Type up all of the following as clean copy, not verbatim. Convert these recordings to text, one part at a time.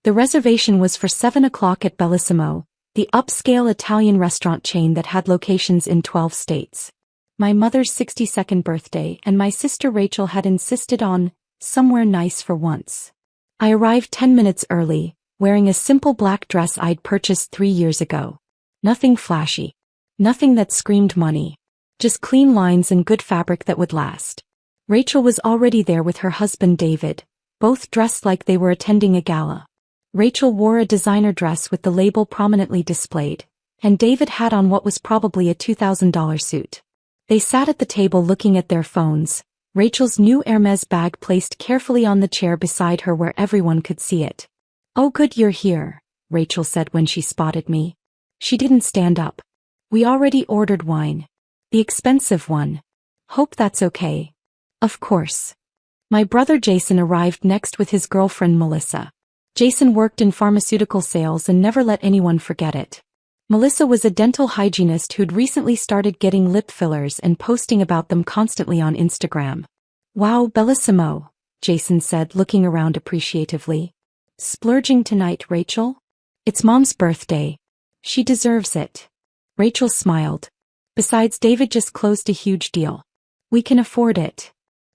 The reservation was for 7 o'clock at Bellissimo, the upscale Italian restaurant chain that had locations in 12 states. My mother's 62nd birthday and my sister Rachel had insisted on somewhere nice for once. I arrived 10 minutes early, wearing a simple black dress I'd purchased 3 years ago. Nothing flashy. Nothing that screamed money. Just clean lines and good fabric that would last. Rachel was already there with her husband David, both dressed like they were attending a gala. Rachel wore a designer dress with the label prominently displayed, and David had on what was probably a $2,000 suit. They sat at the table looking at their phones, Rachel's new Hermès bag placed carefully on the chair beside her where everyone could see it. "Oh good you're here," Rachel said when she spotted me. She didn't stand up. "We already ordered wine. The expensive one. Hope that's okay." "Of course." My brother Jason arrived next with his girlfriend Melissa. Jason worked in pharmaceutical sales and never let anyone forget it. Melissa was a dental hygienist who'd recently started getting lip fillers and posting about them constantly on Instagram. "Wow, Bellissimo," Jason said, looking around appreciatively. "Splurging tonight, Rachel? It's Mom's birthday. She deserves it." Rachel smiled. "Besides, David just closed a huge deal. We can afford it."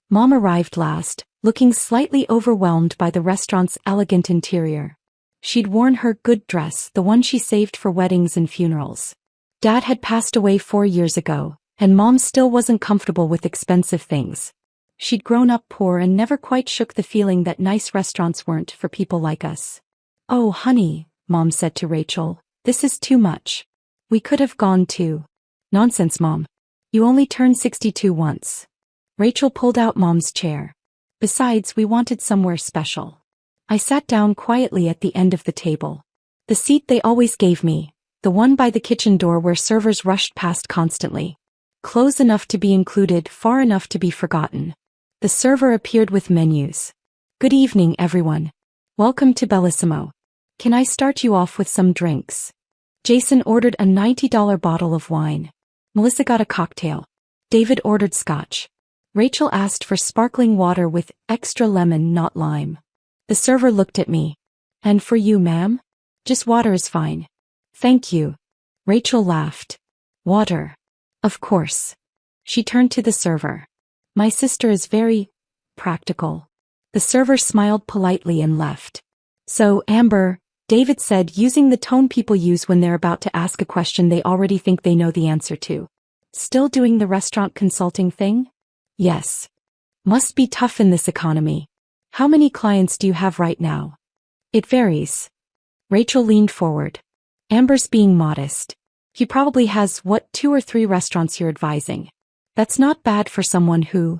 Mom arrived last, looking slightly overwhelmed by the restaurant's elegant interior. She'd worn her good dress, the one she saved for weddings and funerals. Dad had passed away 4 years ago, and Mom still wasn't comfortable with expensive things. She'd grown up poor and never quite shook the feeling that nice restaurants weren't for people like us. "Oh honey," Mom said to Rachel, "this is too much. We could have gone too." "Nonsense, Mom. You only turned 62 once." Rachel pulled out Mom's chair. "Besides, we wanted somewhere special." I sat down quietly at the end of the table. The seat they always gave me, the one by the kitchen door where servers rushed past constantly. Close enough to be included, far enough to be forgotten. The server appeared with menus. "Good evening, everyone. Welcome to Bellissimo. Can I start you off with some drinks?" Jason ordered a $90 bottle of wine. Melissa got a cocktail. David ordered scotch. Rachel asked for sparkling water with extra lemon, not lime. The server looked at me. "And for you, ma'am? Just water is fine." "Thank you." Rachel laughed. "Water. Of course." She turned to the server. "My sister is very practical." The server smiled politely and left. "So, Amber," David said, using the tone people use when they're about to ask a question they already think they know the answer to. "Still doing the restaurant consulting thing?" "Yes. Must be tough in this economy. How many clients do you have right now?" "It varies." Rachel leaned forward. Amber's being modest. "He probably has, 2 or 3 restaurants you're advising. That's not bad for someone who—"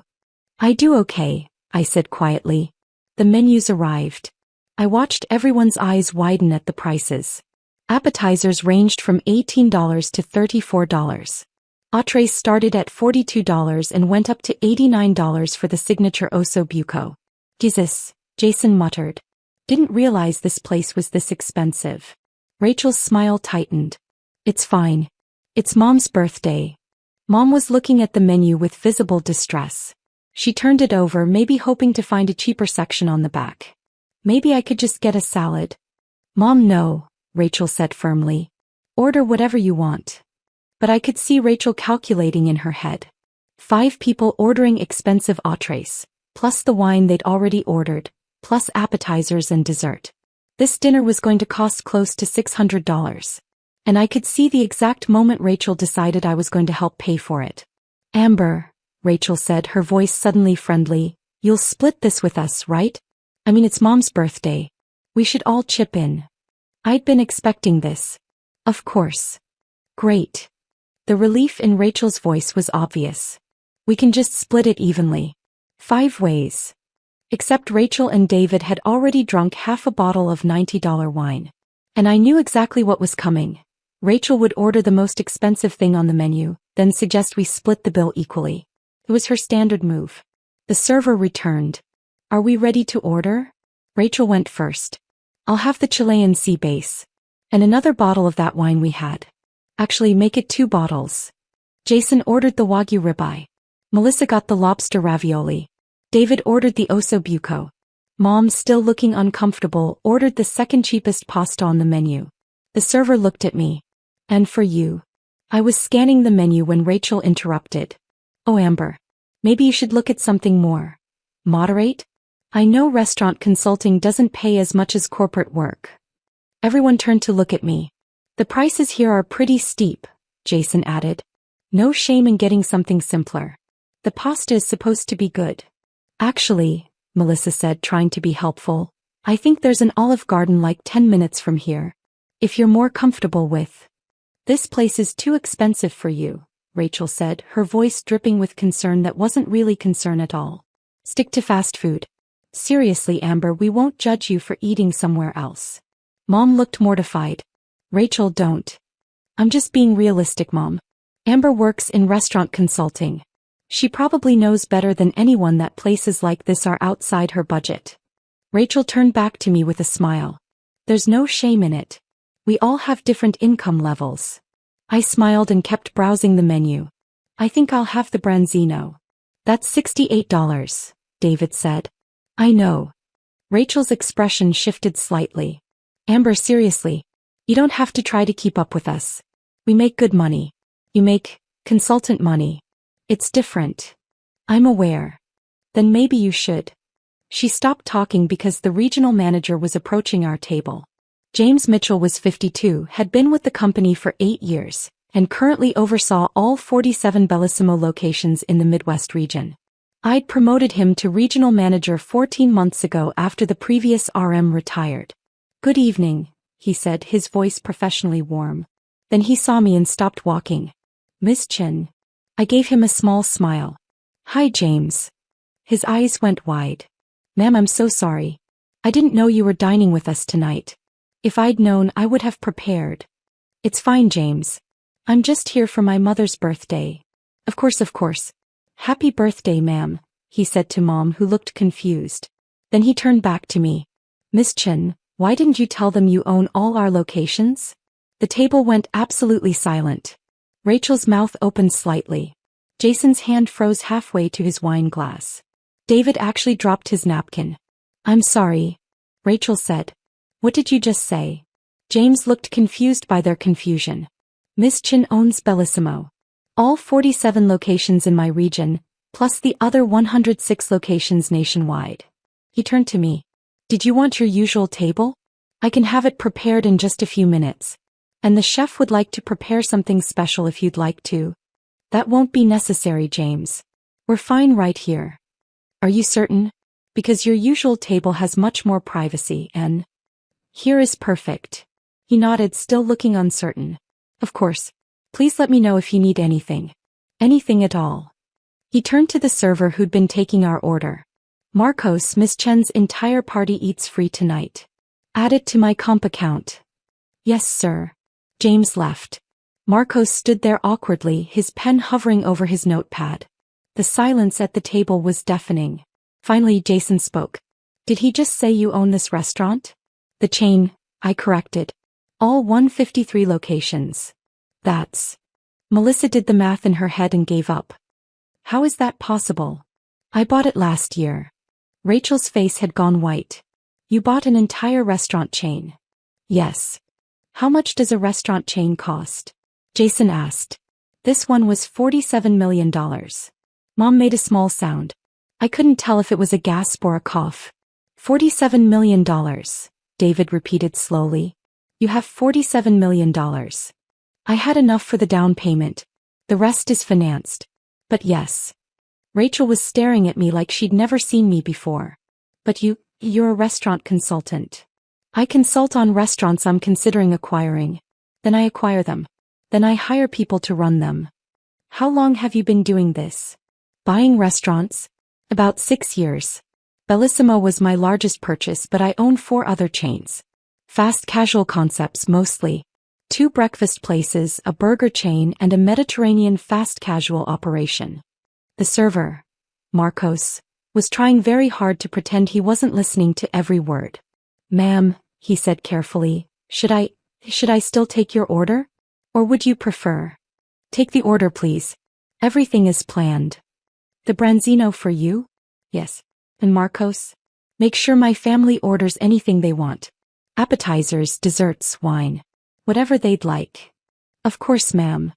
"I do okay," I said quietly. The menus arrived. I watched everyone's eyes widen at the prices. Appetizers ranged from $18 to $34. Entrees started at $42 and went up to $89 for the signature osso buco. "Jesus," Jason muttered. "Didn't realize this place was this expensive." Rachel's smile tightened. "It's fine. It's Mom's birthday." Mom was looking at the menu with visible distress. She turned it over, maybe hoping to find a cheaper section on the back. "Maybe I could just get a salad." "Mom, no," Rachel said firmly. "Order whatever you want." But I could see Rachel calculating in her head. 5 people ordering expensive entrees, plus the wine they'd already ordered, plus appetizers and dessert. This dinner was going to cost close to $600. And I could see the exact moment Rachel decided I was going to help pay for it. "Amber," Rachel said, her voice suddenly friendly, "you'll split this with us, right? I mean, it's Mom's birthday. We should all chip in." I'd been expecting this. "Of course." "Great." The relief in Rachel's voice was obvious. "We can just split it evenly. 5 ways." Except Rachel and David had already drunk half a bottle of $90 wine. And I knew exactly what was coming. Rachel would order the most expensive thing on the menu, then suggest we split the bill equally. It was her standard move. The server returned. "Are we ready to order?" Rachel went first. "I'll have the Chilean sea base. And another bottle of that wine we had. Actually, make it 2 bottles." Jason ordered the Wagyu ribeye. Melissa got the lobster ravioli. David ordered the osso buco. Mom, still looking uncomfortable, ordered the second cheapest pasta on the menu. The server looked at me. And for you. I was scanning the menu when Rachel interrupted. Oh, Amber. Maybe you should look at something more moderate? I know restaurant consulting doesn't pay as much as corporate work. Everyone turned to look at me. The prices here are pretty steep, Jason added. No shame in getting something simpler. The pasta is supposed to be good. Actually, Melissa said, trying to be helpful, I think there's an Olive Garden like 10 minutes from here. If you're more comfortable with. This place is too expensive for you, Rachel said, her voice dripping with concern that wasn't really concern at all. Stick to fast food. Seriously, Amber, we won't judge you for eating somewhere else. Mom looked mortified. Rachel, don't. I'm just being realistic, Mom. Amber works in restaurant consulting. She probably knows better than anyone that places like this are outside her budget. Rachel turned back to me with a smile. There's no shame in it. We all have different income levels. I smiled and kept browsing the menu. I think I'll have the branzino. That's $68, David said. I know. Rachel's expression shifted slightly. Amber, seriously. You don't have to try to keep up with us. We make good money. You make consultant money. It's different. I'm aware. Then maybe you should. She stopped talking because the regional manager was approaching our table. James Mitchell was 52, had been with the company for 8 years, and currently oversaw all 47 Bellissimo locations in the Midwest region. I'd promoted him to regional manager 14 months ago after the previous RM retired. Good evening, he said, his voice professionally warm. Then he saw me and stopped walking. Miss Chin. I gave him a small smile. Hi, James. His eyes went wide. Ma'am, I'm so sorry. I didn't know you were dining with us tonight. If I'd known, I would have prepared. It's fine, James. I'm just here for my mother's birthday. Of course. Happy birthday, ma'am, he said to Mom, who looked confused. Then he turned back to me. Miss Chin, why didn't you tell them you own all our locations? The table went absolutely silent. Rachel's mouth opened slightly. Jason's hand froze halfway to his wine glass. David actually dropped his napkin. I'm sorry, Rachel said. What did you just say? James looked confused by their confusion. Miss Chin owns Bellissimo. All 47 locations in my region, plus the other 106 locations nationwide. He turned to me. Did you want your usual table? I can have it prepared in just a few minutes. And the chef would like to prepare something special if you'd like to. That won't be necessary, James. We're fine right here. Are you certain? Because your usual table has much more privacy and... Here is perfect. He nodded, still looking uncertain. Of course. Please let me know if you need anything. Anything at all. He turned to the server who'd been taking our order. Marcos, Miss Chen's entire party eats free tonight. Add it to my comp account. Yes, sir. James left. Marcos stood there awkwardly, his pen hovering over his notepad. The silence at the table was deafening. Finally, Jason spoke. Did he just say you own this restaurant? The chain, I corrected. All 153 locations. That's... Melissa did the math in her head and gave up. How is that possible? I bought it last year. Rachel's face had gone white. You bought an entire restaurant chain. Yes. How much does a restaurant chain cost? Jason asked. This one was $47 million. Mom made a small sound. I couldn't tell if it was a gasp or a cough. $47 million. David repeated slowly. You have $47 million. I had enough for the down payment. The rest is financed. But yes. Rachel was staring at me like she'd never seen me before. But you're a restaurant consultant. I consult on restaurants I'm considering acquiring. Then I acquire them. Then I hire people to run them. How long have you been doing this? Buying restaurants? About 6 years. Bellissimo was my largest purchase, but I own 4 other chains. Fast casual concepts mostly. 2 breakfast places, a burger chain, and a Mediterranean fast casual operation. The server, Marcos, was trying very hard to pretend he wasn't listening to every word. Ma'am, he said carefully, should I still take your order? Or would you prefer? Take the order, please. Everything is planned. The branzino for you? Yes. And Marcos? Make sure my family orders anything they want. Appetizers, desserts, wine. Whatever they'd like. Of course, ma'am.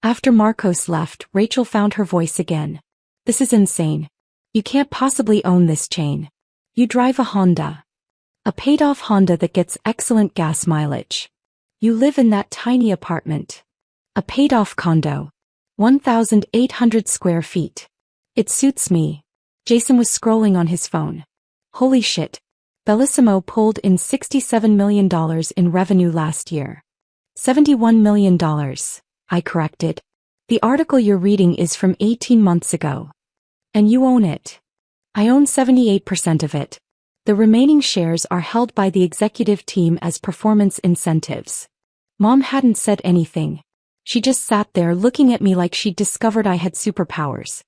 After Marcos left, Rachel found her voice again. This is insane. You can't possibly own this chain. You drive a Honda. A paid-off Honda that gets excellent gas mileage. You live in that tiny apartment. A paid-off condo. 1,800 square feet. It suits me. Jason was scrolling on his phone. Holy shit. Bellissimo pulled in $67 million in revenue last year. $71 million, I corrected. The article you're reading is from 18 months ago. And you own it. I own 78% of it. The remaining shares are held by the executive team as performance incentives. Mom hadn't said anything. She just sat there looking at me like she'd discovered I had superpowers.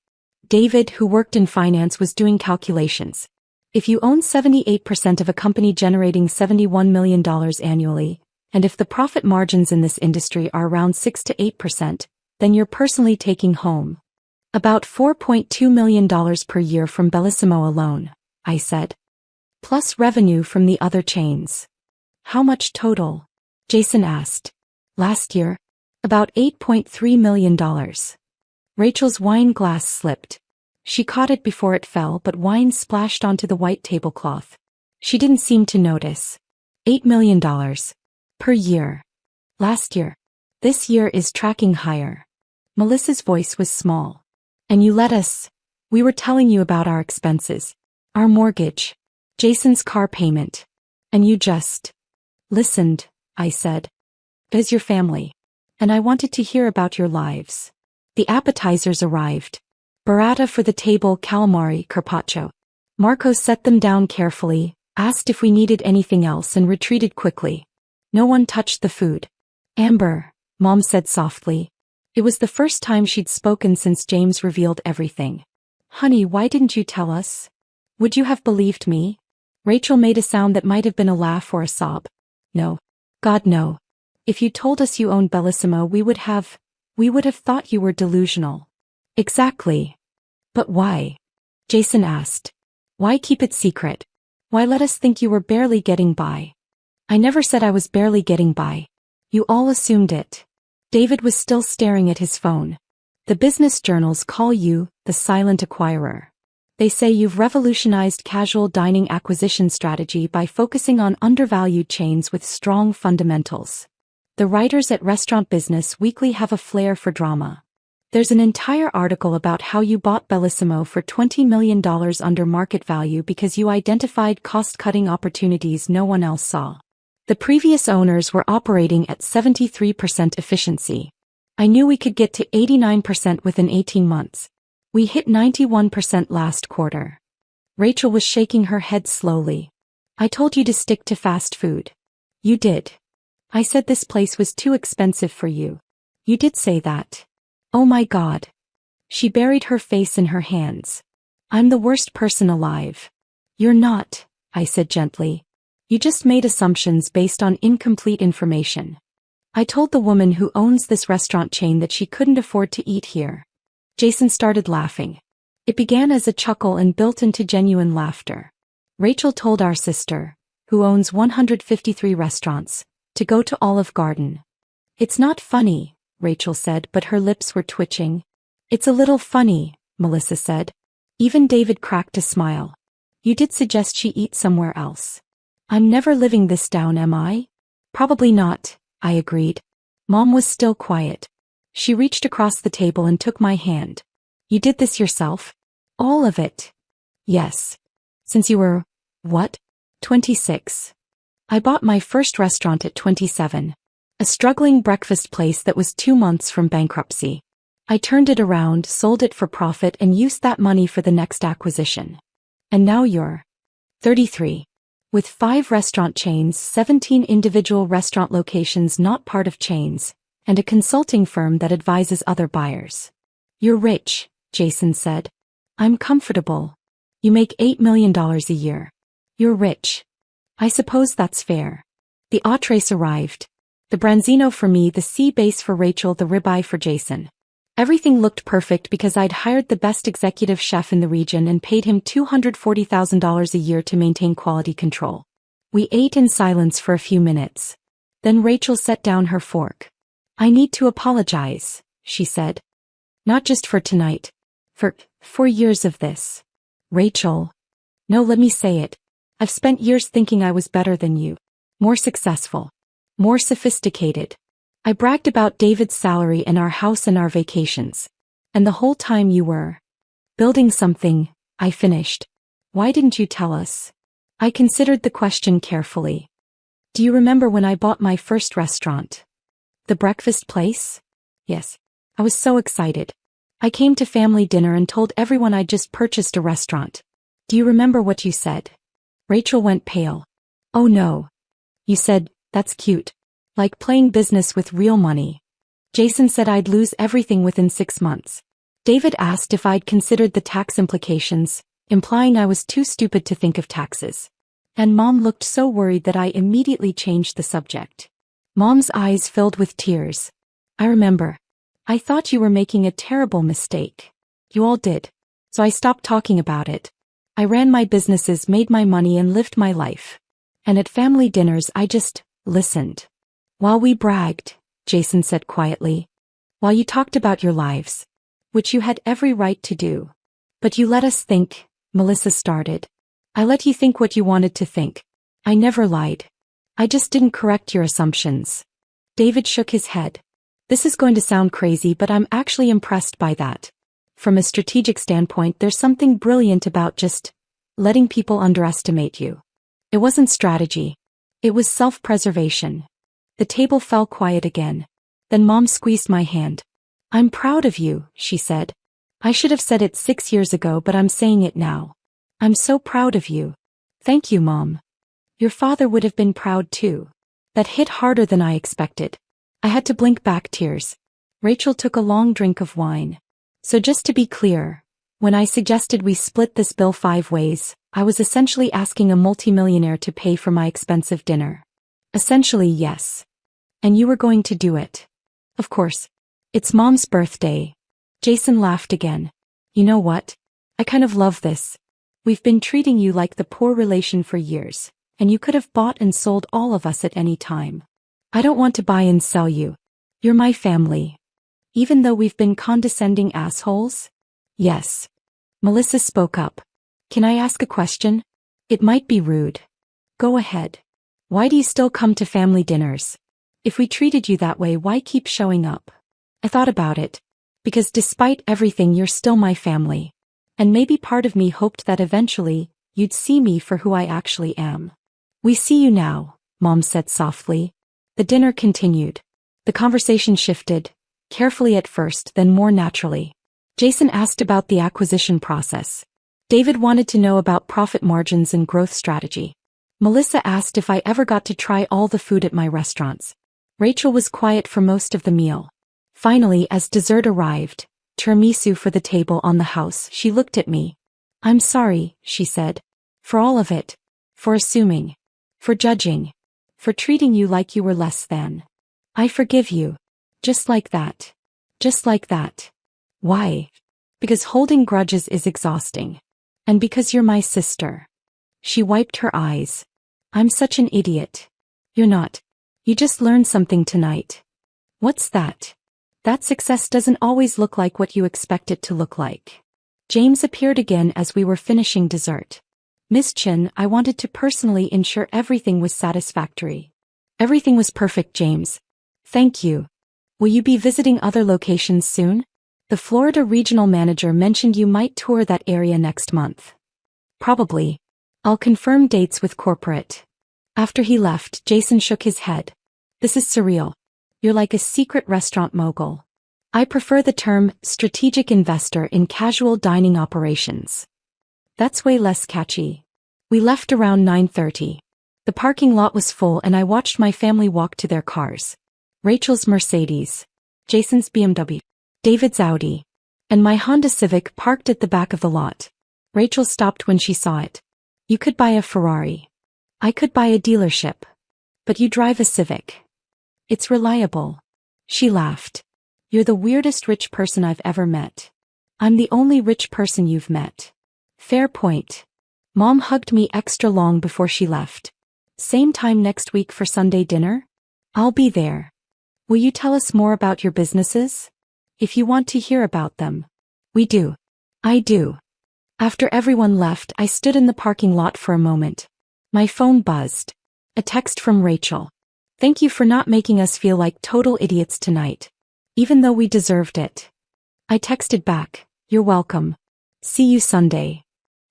David, who worked in finance, was doing calculations. If you own 78% of a company generating $71 million annually, and if the profit margins in this industry are around 6 to 8%, then you're personally taking home about $4.2 million per year from Bellissimo alone, I said. Plus revenue from the other chains. How much total? Jason asked. Last year? About $8.3 million. Rachel's wine glass slipped. She caught it before it fell, but wine splashed onto the white tablecloth. She didn't seem to notice. $8 million. Per year. Last year. This year is tracking higher. Melissa's voice was small. And you let us. We were telling you about our expenses. Our mortgage. Jason's car payment. And you just listened, I said. As your family. And I wanted to hear about your lives. The appetizers arrived. Burrata for the table, calamari, carpaccio. Marcos set them down carefully, asked if we needed anything else and retreated quickly. No one touched the food. Amber, Mom said softly. It was the first time she'd spoken since James revealed everything. Honey, why didn't you tell us? Would you have believed me? Rachel made a sound that might have been a laugh or a sob. No. God, no. If you told us you owned Bellissimo, we would have thought you were delusional. Exactly. But why? Jason asked. Why keep it secret? Why let us think you were barely getting by? I never said I was barely getting by. You all assumed it. David was still staring at his phone. The business journals call you the silent acquirer. They say you've revolutionized casual dining acquisition strategy by focusing on undervalued chains with strong fundamentals. The writers at Restaurant Business Weekly have a flair for drama. There's an entire article about how you bought Bellissimo for $20 million under market value because you identified cost-cutting opportunities no one else saw. The previous owners were operating at 73% efficiency. I knew we could get to 89% within 18 months. We hit 91% last quarter. Rachel was shaking her head slowly. I told you to stick to fast food. You did. I said this place was too expensive for you. You did say that. Oh my God. She buried her face in her hands. I'm the worst person alive. You're not, I said gently. You just made assumptions based on incomplete information. I told the woman who owns this restaurant chain that she couldn't afford to eat here. Jason started laughing. It began as a chuckle and built into genuine laughter. Rachel told our sister, who owns 153 restaurants, to go to Olive Garden. It's not funny, Rachel said, but her lips were twitching. It's a little funny, Melissa said. Even David cracked a smile. You did suggest she eat somewhere else. I'm never living this down, am I? Probably not, I agreed. Mom was still quiet. She reached across the table and took my hand. You did this yourself? All of it? Yes. Since you were, what? 26. I bought my first restaurant at 27. A struggling breakfast place that was 2 months from bankruptcy. I turned it around, sold it for profit, and used that money for the next acquisition. And now you're 33. With 5 restaurant chains, 17 individual restaurant locations not part of chains, and a consulting firm that advises other buyers. You're rich, Jason said. I'm comfortable. You make $8 million a year. You're rich. I suppose that's fair. The entrees arrived. The branzino for me, the sea base for Rachel, the ribeye for Jason. Everything looked perfect because I'd hired the best executive chef in the region and paid him $240,000 a year to maintain quality control. We ate in silence for a few minutes. Then Rachel set down her fork. "I need to apologize," she said. "Not just for tonight. For years of this." "Rachel." "No, let me say it. I've spent years thinking I was better than you. More successful. More sophisticated. I bragged about David's salary and our house and our vacations. And the whole time you were building something," I finished. "Why didn't you tell us?" I considered the question carefully. "Do you remember when I bought my first restaurant? The breakfast place?" "Yes." I was so excited. I came to family dinner and told everyone I'd just purchased a restaurant. "Do you remember what you said?" Rachel went pale. "Oh no. You said, 'That's cute. Like playing business with real money.' Jason said I'd lose everything within 6 months. David asked if I'd considered the tax implications, implying I was too stupid to think of taxes. And Mom looked so worried that I immediately changed the subject. Mom's eyes filled with tears. I remember. I thought you were making a terrible mistake. You all did. So I stopped talking about it. I ran my businesses, made my money, and lived my life. And at family dinners I just listened. While we bragged," Jason said quietly. "While you talked about your lives. Which you had every right to do. But you let us think," Melissa started. "I let you think what you wanted to think. I never lied. I just didn't correct your assumptions." David shook his head. "This is going to sound crazy, but I'm actually impressed by that. From a strategic standpoint, there's something brilliant about just letting people underestimate you. It wasn't strategy. It was self-preservation." The table fell quiet again. Then Mom squeezed my hand. "I'm proud of you," she said. "I should have said it 6 years ago, but I'm saying it now. I'm so proud of you." "Thank you, Mom. Your father would have been proud too." That hit harder than I expected. I had to blink back tears. Rachel took a long drink of wine. "So just to be clear, when I suggested we split this bill 5 ways, I was essentially asking a multimillionaire to pay for my expensive dinner." "Essentially, yes. And you were going to do it?" "Of course. It's Mom's birthday." Jason laughed again. "You know what? I kind of love this. We've been treating you like the poor relation for years, and you could have bought and sold all of us at any time. I don't want to buy and sell you. You're my family. Even though we've been condescending assholes?" "Yes." Melissa spoke up. "Can I ask a question? It might be rude." "Go ahead. Why do you still come to family dinners? If we treated you that way, why keep showing up?" I thought about it. "Because despite everything, you're still my family. And maybe part of me hoped that eventually, you'd see me for who I actually am." "We see you now," Mom said softly. The dinner continued. The conversation shifted, carefully at first, then more naturally. Jason asked about the acquisition process. David wanted to know about profit margins and growth strategy. Melissa asked if I ever got to try all the food at my restaurants. Rachel was quiet for most of the meal. Finally, as dessert arrived, tiramisu for the table on the house, she looked at me. "I'm sorry," she said. "For all of it. For assuming. For judging. For treating you like you were less than. I forgive you. Just like that. Just like that." "Why?" "Because holding grudges is exhausting. And because you're my sister." She wiped her eyes. "I'm such an idiot." "You're not. You just learned something tonight." "What's that?" "That success doesn't always look like what you expect it to look like." James appeared again as we were finishing dessert. "Miss Chin, I wanted to personally ensure everything was satisfactory." "Everything was perfect, James. Thank you. Will you be visiting other locations soon? The Florida regional manager mentioned you might tour that area next month." "Probably. I'll confirm dates with corporate." After he left, Jason shook his head. "This is surreal. You're like a secret restaurant mogul. I prefer the term strategic investor in casual dining operations. That's way less catchy." We left around 9:30. The parking lot was full and I watched my family walk to their cars. Rachel's Mercedes, Jason's BMW, David's Audi, and my Honda Civic parked at the back of the lot. Rachel stopped when she saw it. "You could buy a Ferrari. I could buy a dealership. But you drive a Civic. It's reliable." She laughed. You're the weirdest rich person I've ever met. I'm the only rich person you've met. Fair point. Mom hugged me extra long before she left. Same time next week for Sunday dinner? I'll be there. Will you tell us more about your businesses? If you want to hear about them. We do. I do. After everyone left, I stood in the parking lot for a moment. My phone buzzed. A text from Rachel. Thank you for not making us feel like total idiots tonight. Even though we deserved it. I texted back, you're welcome. See you Sunday.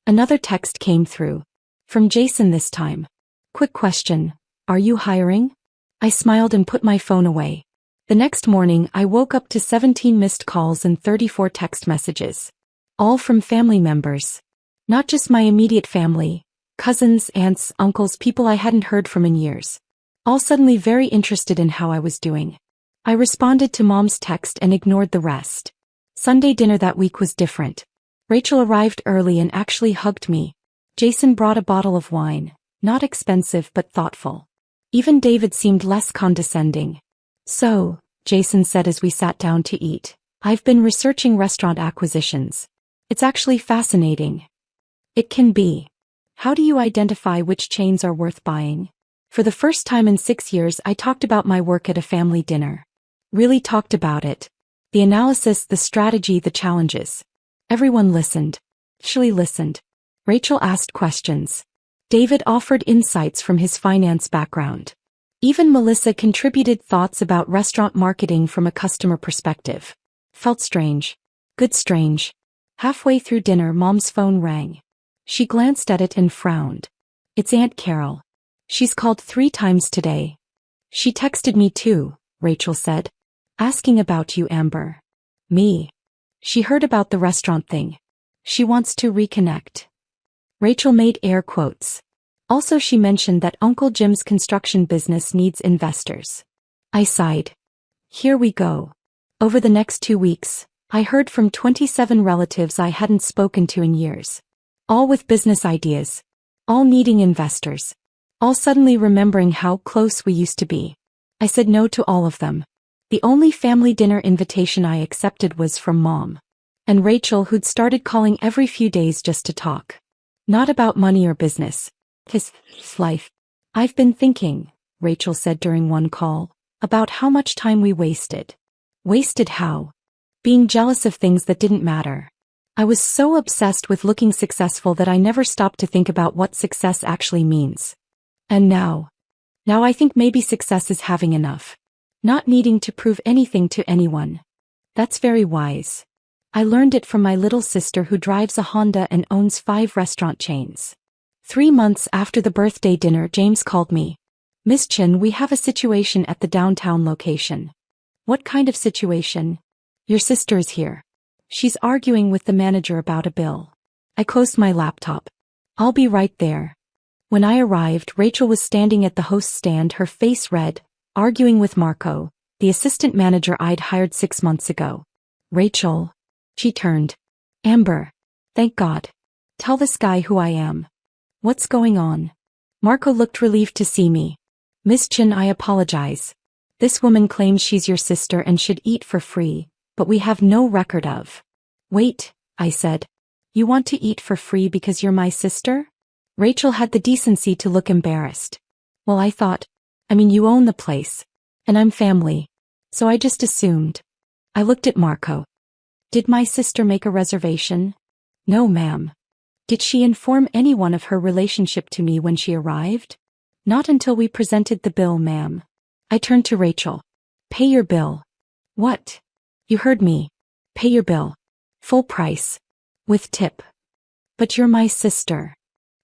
Another text came through. From Jason this time. Quick question, are you hiring? I smiled and put my phone away. The next morning, I woke up to 17 missed calls and 34 text messages. All from family members. Not just my immediate family, cousins, aunts, uncles, people I hadn't heard from in years. All suddenly very interested in how I was doing. I responded to Mom's text and ignored the rest. Sunday dinner that week was different. Rachel arrived early and actually hugged me. Jason brought a bottle of wine, not expensive but thoughtful. Even David seemed less condescending. So, Jason said as we sat down to eat, I've been researching restaurant acquisitions. It's actually fascinating. It can be. How do you identify which chains are worth buying? For the first time in 6 years, I talked about my work at a family dinner. Really talked about it. The analysis, the strategy, the challenges. Everyone listened. Actually listened. Rachel asked questions. David offered insights from his finance background. Even Melissa contributed thoughts about restaurant marketing from a customer perspective. Felt strange. Good strange. Halfway through dinner, Mom's phone rang. She glanced at it and frowned. It's Aunt Carol. She's called 3 times today. She texted me too, Rachel said. Asking about you, Amber. Me. She heard about the restaurant thing. She wants to reconnect. Rachel made air quotes. Also, she mentioned that Uncle Jim's construction business needs investors. I sighed. Here we go. Over the next 2 weeks, I heard from 27 relatives I hadn't spoken to in years. All with business ideas. All needing investors. All suddenly remembering how close we used to be. I said no to all of them. The only family dinner invitation I accepted was from Mom. And Rachel, who'd started calling every few days just to talk. Not about money or business. His life. I've been thinking, Rachel said during one call, about how much time we wasted. Wasted how? Being jealous of things that didn't matter. I was so obsessed with looking successful that I never stopped to think about what success actually means. And now I think maybe success is having enough. Not needing to prove anything to anyone. That's very wise. I learned it from my little sister who drives a Honda and owns 5 restaurant chains. 3 months after the birthday dinner, James called me. Miss Chin, we have a situation at the downtown location. What kind of situation? Your sister is here. She's arguing with the manager about a bill. I closed my laptop. I'll be right there. When I arrived, Rachel was standing at the host stand, her face red, arguing with Marco, the assistant manager I'd hired 6 months ago. Rachel. She turned. Amber. Thank God. Tell this guy who I am. What's going on? Marco looked relieved to see me. Miss Chin, I apologize. This woman claims she's your sister and should eat for free, but we have no record of. Wait, I said. You want to eat for free because you're my sister? Rachel had the decency to look embarrassed. Well, I thought, you own the place. And I'm family. So I just assumed. I looked at Marco. Did my sister make a reservation? No, ma'am. Did she inform anyone of her relationship to me when she arrived? Not until we presented the bill, ma'am. I turned to Rachel. Pay your bill. What? You heard me. Pay your bill. Full price. With tip. But you're my sister.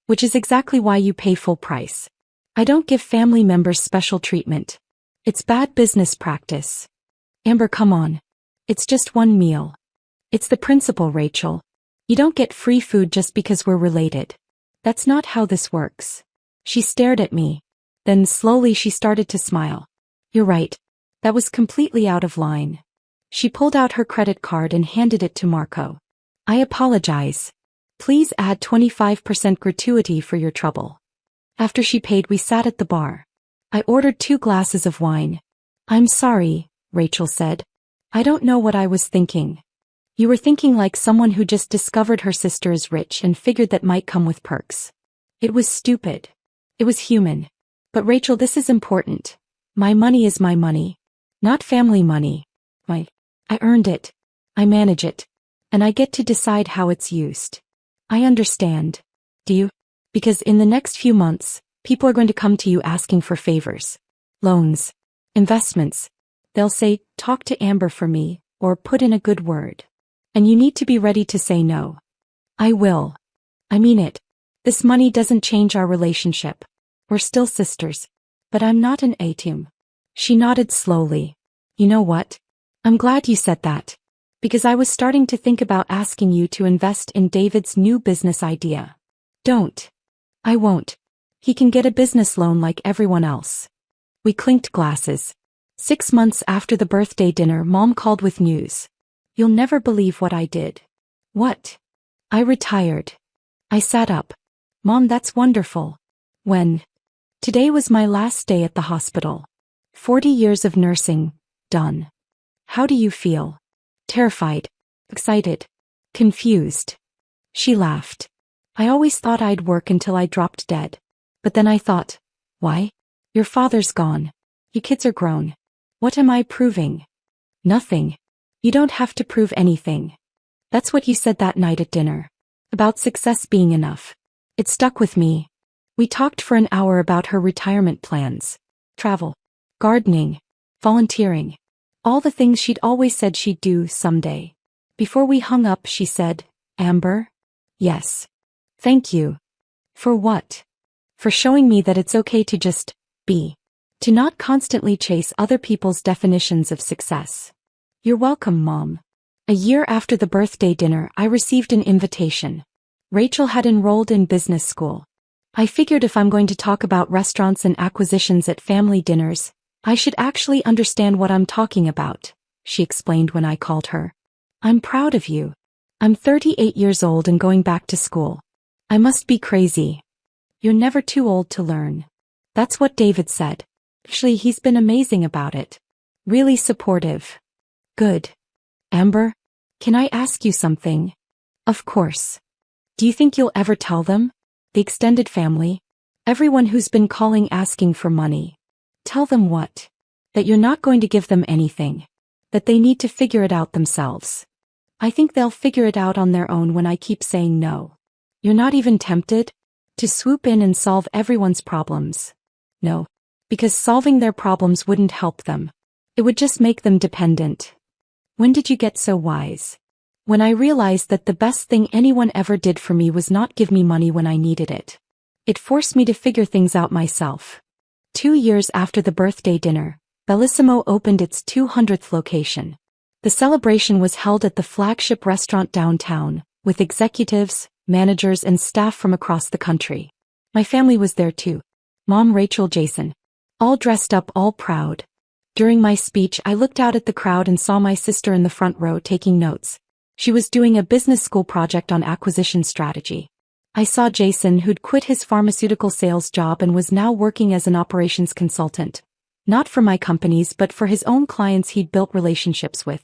Which is exactly why you pay full price. I don't give family members special treatment. It's bad business practice. Amber, come on. It's just one meal. It's the principle, Rachel. You don't get free food just because we're related. That's not how this works. She stared at me. Then slowly she started to smile. You're right. That was completely out of line. She pulled out her credit card and handed it to Marco. I apologize. Please add 25% gratuity for your trouble. After she paid, we sat at the bar. I ordered 2 glasses of wine. I'm sorry, Rachel said. I don't know what I was thinking. You were thinking like someone who just discovered her sister is rich and figured that might come with perks. It was stupid. It was human. But Rachel, this is important. My money is my money. Not family money. I earned it. I manage it. And I get to decide how it's used. I understand. Do you? Because in the next few months, people are going to come to you asking for favors. Loans. Investments. They'll say, talk to Amber for me, or put in a good word. And you need to be ready to say no. I will. I mean it. This money doesn't change our relationship. We're still sisters. But I'm not an aita. She nodded slowly. You know what? I'm glad you said that. Because I was starting to think about asking you to invest in David's new business idea. Don't. I won't. He can get a business loan like everyone else. We clinked glasses. 6 months after the birthday dinner, Mom called with news. You'll never believe what I did. What? I retired. I sat up. Mom, that's wonderful. When? Today was my last day at the hospital. 40 years of nursing, done. How do you feel? Terrified. Excited. Confused. She laughed. I always thought I'd work until I dropped dead. But then I thought, why? Your father's gone. You kids are grown. What am I proving? Nothing. You don't have to prove anything. That's what you said that night at dinner. About success being enough. It stuck with me. We talked for an hour about her retirement plans. Travel. Gardening. Volunteering. All the things she'd always said she'd do someday. Before we hung up, she said, Amber? Yes. Thank you. For what? For showing me that it's okay to just be. To not constantly chase other people's definitions of success. You're welcome, Mom. A year after the birthday dinner, I received an invitation. Rachel had enrolled in business school. I figured if I'm going to talk about restaurants and acquisitions at family dinners, I should actually understand what I'm talking about, she explained when I called her. I'm proud of you. I'm 38 years old and going back to school. I must be crazy. You're never too old to learn. That's what David said. Actually, he's been amazing about it. Really supportive. Good. Amber, can I ask you something? Of course. Do you think you'll ever tell them? The extended family? Everyone who's been calling asking for money. Tell them what? That you're not going to give them anything. That they need to figure it out themselves. I think they'll figure it out on their own when I keep saying no. You're not even tempted? To swoop in and solve everyone's problems. No. Because solving their problems wouldn't help them. It would just make them dependent. When did you get so wise? When I realized that the best thing anyone ever did for me was not give me money when I needed it. It forced me to figure things out myself. 2 years after the birthday dinner, Bellissimo opened its 200th location. The celebration was held at the flagship restaurant downtown, with executives, managers and staff from across the country. My family was there too. Mom, Rachel, Jason. All dressed up, all proud. During my speech, I looked out at the crowd and saw my sister in the front row taking notes. She was doing a business school project on acquisition strategy. I saw Jason, who'd quit his pharmaceutical sales job and was now working as an operations consultant. Not for my companies but for his own clients he'd built relationships with.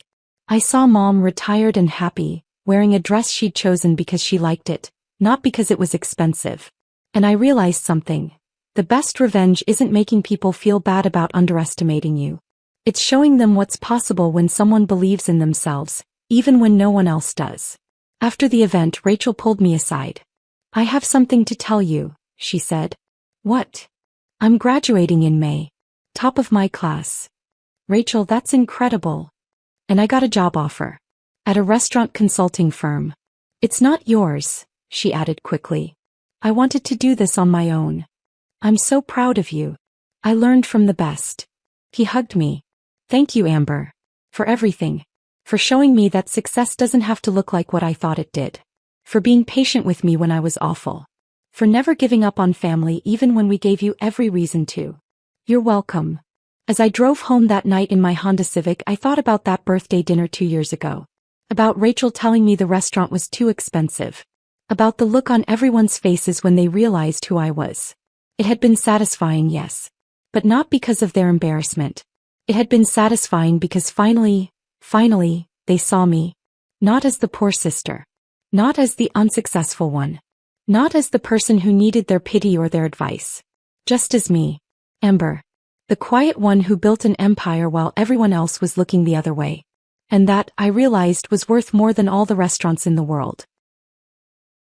I saw Mom, retired and happy, wearing a dress she'd chosen because she liked it, not because it was expensive. And I realized something. The best revenge isn't making people feel bad about underestimating you. It's showing them what's possible when someone believes in themselves, even when no one else does. After the event, Rachel pulled me aside. I have something to tell you, she said. What? I'm graduating in May. Top of my class. Rachel, that's incredible. And I got a job offer. At a restaurant consulting firm. It's not yours, she added quickly. I wanted to do this on my own. I'm so proud of you. I learned from the best. He hugged me. Thank you, Amber. For everything. For showing me that success doesn't have to look like what I thought it did. For being patient with me when I was awful. For never giving up on family even when we gave you every reason to. You're welcome. As I drove home that night in my Honda Civic, I thought about that birthday dinner 2 years ago. About Rachel telling me the restaurant was too expensive. About the look on everyone's faces when they realized who I was. It had been satisfying, yes. But not because of their embarrassment. It had been satisfying because finally Finally, they saw me. Not as the poor sister. Not as the unsuccessful one. Not as the person who needed their pity or their advice. Just as me. Amber. The quiet one who built an empire while everyone else was looking the other way. And that, I realized, was worth more than all the restaurants in the world.